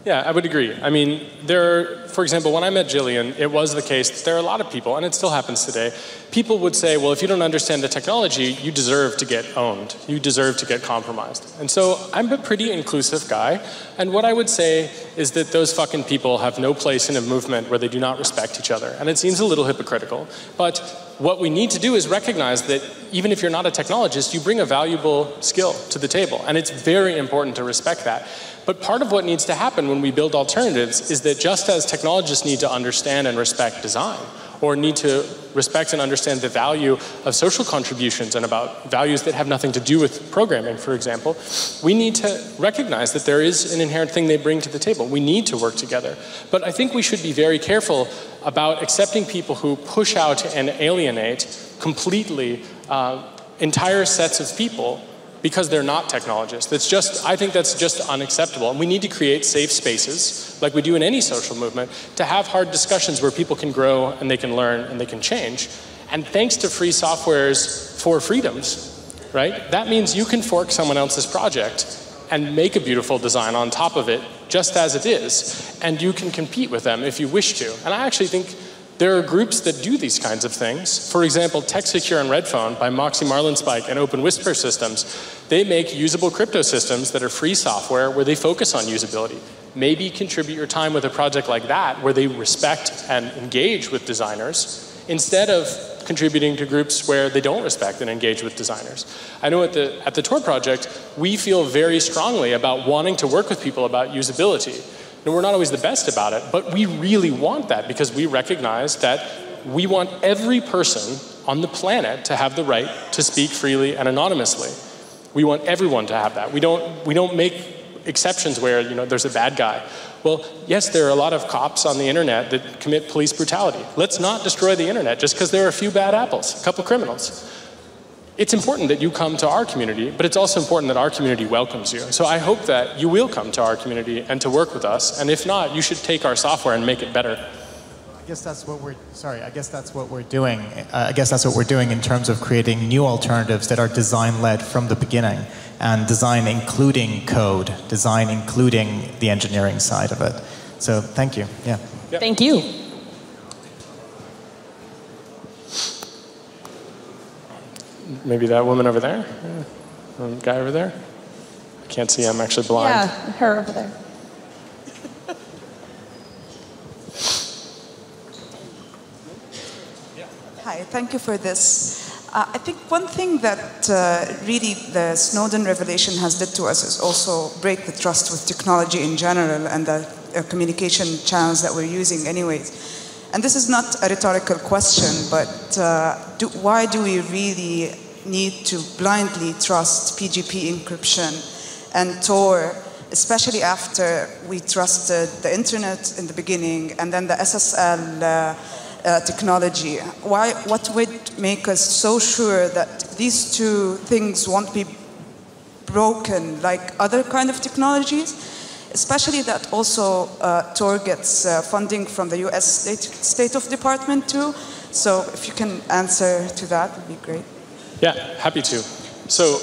Yeah, I would agree. I mean, for example, when I met Jillian, it was the case that there are a lot of people, and it still happens today, people would say, well, if you don't understand the technology, you deserve to get owned. You deserve to get compromised. And so I'm a pretty inclusive guy, and what I would say is that those fucking people have no place in a movement where they do not respect each other. And it seems a little hypocritical, but what we need to do is recognize that even if you're not a technologist, you bring a valuable skill to the table, and it's very important to respect that. But part of what needs to happen when we build alternatives is that just as technologists need to understand and respect design, or need to respect and understand the value of social contributions and about values that have nothing to do with programming, for example, we need to recognize that there is an inherent thing they bring to the table. We need to work together. But I think we should be very careful about accepting people who push out and alienate completely entire sets of people because they're not technologists. I think that's just unacceptable. And we need to create safe spaces, like we do in any social movement, to have hard discussions where people can grow and they can learn and they can change. And thanks to free software's 4 freedoms, right? That means you can fork someone else's project and make a beautiful design on top of it, just as it is. And you can compete with them if you wish to. And I actually think there are groups that do these kinds of things. For example, TechSecure and Redphone by Moxie Marlinspike and Open Whisper Systems, they make usable crypto systems that are free software where they focus on usability. Maybe contribute your time with a project like that where they respect and engage with designers instead of contributing to groups where they don't respect and engage with designers. I know at the Tor project, we feel very strongly about wanting to work with people about usability. And we're not always the best about it, but we really want that because we recognize that we want every person on the planet to have the right to speak freely and anonymously. We want everyone to have that. We don't make exceptions where there's a bad guy. Well, yes, there are a lot of cops on the internet that commit police brutality. Let's not destroy the internet just because there are a few bad apples, a couple criminals. It's important that you come to our community, but it's also important that our community welcomes you. So I hope that you will come to our community and to work with us. And if not, you should take our software and make it better. I guess that's what we're doing. I guess that's what we're doing in terms of creating new alternatives that are design-led from the beginning, and design including code, design including the engineering side of it. So thank you. Yeah. Yep. Thank you. Maybe that woman over there? Guy over there? I can't see, I'm actually blind. Yeah, her over there. Hi, thank you for this. I think one thing that really the Snowden revelation has led to us is also break the trust with technology in general and the communication channels that we're using anyways. And this is not a rhetorical question, but why do we really need to blindly trust PGP encryption and Tor, especially after we trusted the internet in the beginning and then the SSL technology? What would make us so sure that these two things won't be broken like other kind of technologies? Especially that also Tor gets funding from the US State of Department too. So if you can answer to that, would be great. Yeah, happy to. So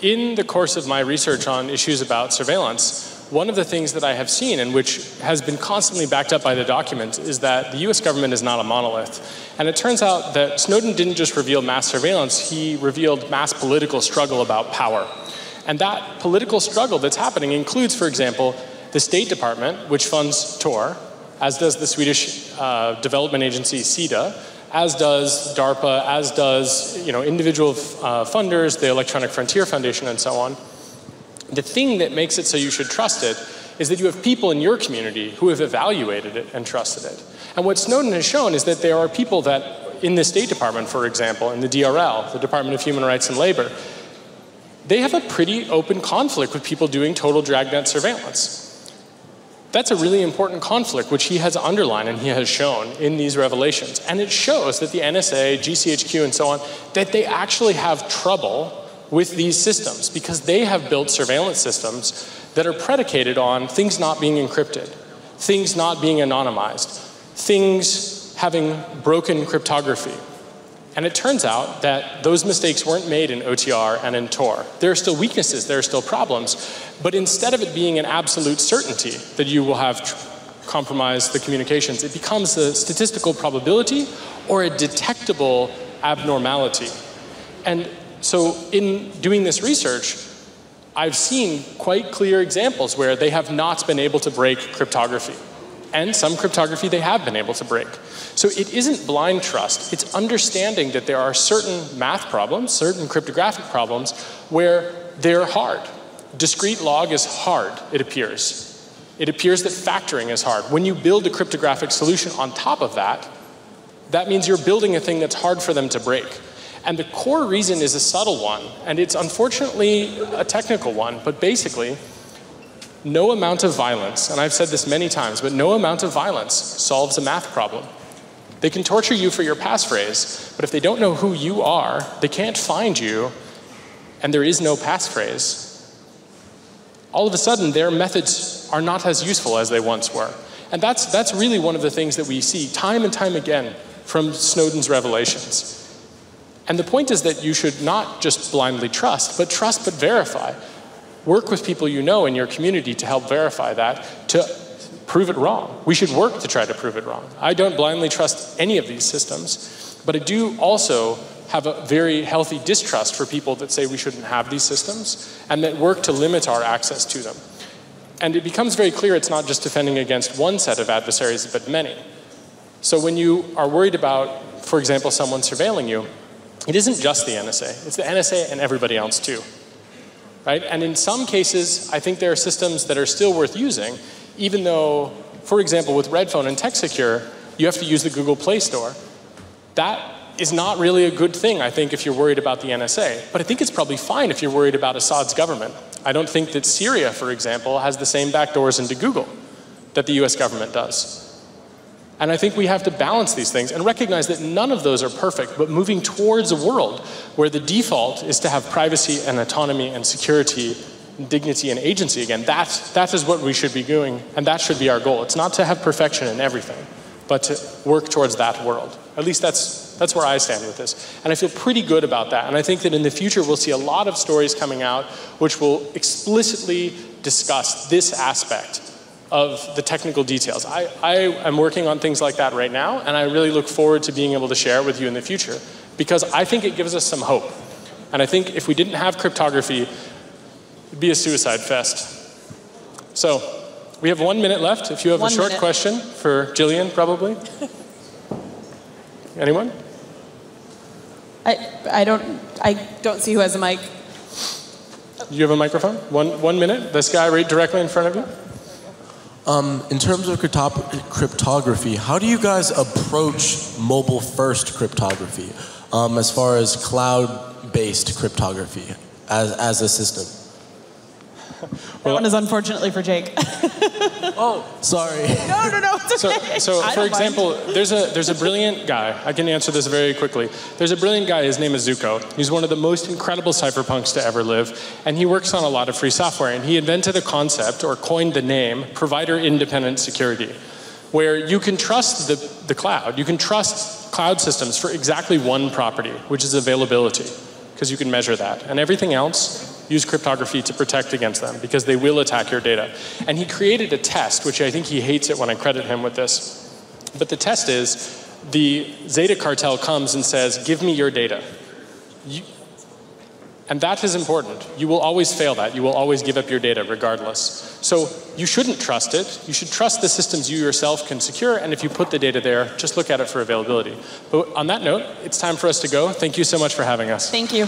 in the course of my research on issues about surveillance, one of the things that I have seen, and which has been constantly backed up by the documents, is that the US government is not a monolith. And it turns out that Snowden didn't just reveal mass surveillance, he revealed mass political struggle about power. And that political struggle that's happening includes, for example, the State Department, which funds Tor, as does the Swedish development agency SIDA, as does DARPA, as does individual funders, the Electronic Frontier Foundation, and so on. The thing that makes it so you should trust it is that you have people in your community who have evaluated it and trusted it. And what Snowden has shown is that there are people that, in the State Department, for example, in the DRL, the Department of Human Rights and Labor, they have a pretty open conflict with people doing total dragnet surveillance. That's a really important conflict, which he has underlined and he has shown in these revelations. And it shows that the NSA, GCHQ, and so on, that they actually have trouble with these systems because they have built surveillance systems that are predicated on things not being encrypted, things not being anonymized, things having broken cryptography. And it turns out that those mistakes weren't made in OTR and in Tor. There are still weaknesses, there are still problems, but instead of it being an absolute certainty that you will have compromised the communications, it becomes a statistical probability or a detectable abnormality. And so in doing this research, I've seen quite clear examples where they have not been able to break cryptography. And some cryptography they have been able to break. So it isn't blind trust, it's understanding that there are certain math problems, certain cryptographic problems, where they're hard. Discrete log is hard, it appears. It appears that factoring is hard. When you build a cryptographic solution on top of that, that means you're building a thing that's hard for them to break. And the core reason is a subtle one, and it's unfortunately a technical one, but basically, no amount of violence, and I've said this many times, but no amount of violence solves a math problem. They can torture you for your passphrase, but if they don't know who you are, they can't find you, and there is no passphrase. All of a sudden, their methods are not as useful as they once were. And that's really one of the things that we see time and time again from Snowden's revelations. And the point is that you should not just blindly trust but verify. Work with people you know in your community to help verify that, to prove it wrong. We should work to try to prove it wrong. I don't blindly trust any of these systems, but I do also have a very healthy distrust for people that say we shouldn't have these systems and that work to limit our access to them. And it becomes very clear it's not just defending against one set of adversaries, but many. So when you are worried about, for example, someone surveilling you, it isn't just the NSA. It's the NSA and everybody else too. Right? And in some cases, I think there are systems that are still worth using, even though, for example, with Redphone and TechSecure, you have to use the Google Play Store. That is not really a good thing, I think, if you're worried about the NSA. But I think it's probably fine if you're worried about Assad's government. I don't think that Syria, for example, has the same backdoors into Google that the US government does. And I think we have to balance these things and recognize that none of those are perfect, but moving towards a world where the default is to have privacy and autonomy and security, and dignity and agency again, that is what we should be doing, and that should be our goal. It's not to have perfection in everything, but to work towards that world. At least that's where I stand with this. And I feel pretty good about that. And I think that in the future we'll see a lot of stories coming out which will explicitly discuss this aspect of the technical details. I am working on things like that right now, and I really look forward to being able to share it with you in the future, because I think it gives us some hope. And I think if we didn't have cryptography, it'd be a suicide fest. So, we have 1 minute left. If you have a short question for Jillian, probably. Anyone? I don't see who has a mic. You have a microphone? 1 minute? This guy right directly in front of you? In terms of cryptography, how do you guys approach mobile-first cryptography as far as cloud-based cryptography as a system? That one is unfortunately for Jake. Oh, sorry. No, it's okay. So for example, there's a brilliant guy. I can answer this very quickly. There's a brilliant guy, his name is Zuko. He's one of the most incredible cypherpunks to ever live, and he works on a lot of free software, and he invented a concept, or coined the name, provider-independent security, where you can trust the cloud. You can trust cloud systems for exactly one property, which is availability, because you can measure that. And everything else, use cryptography to protect against them, because they will attack your data. And he created a test, which I think he hates it when I credit him with this. But the test is, the Zeta cartel comes and says, give me your data. And that is important. You will always fail that. You will always give up your data regardless. So you shouldn't trust it. You should trust the systems you yourself can secure, and if you put the data there, just look at it for availability. But on that note, it's time for us to go. Thank you so much for having us. Thank you.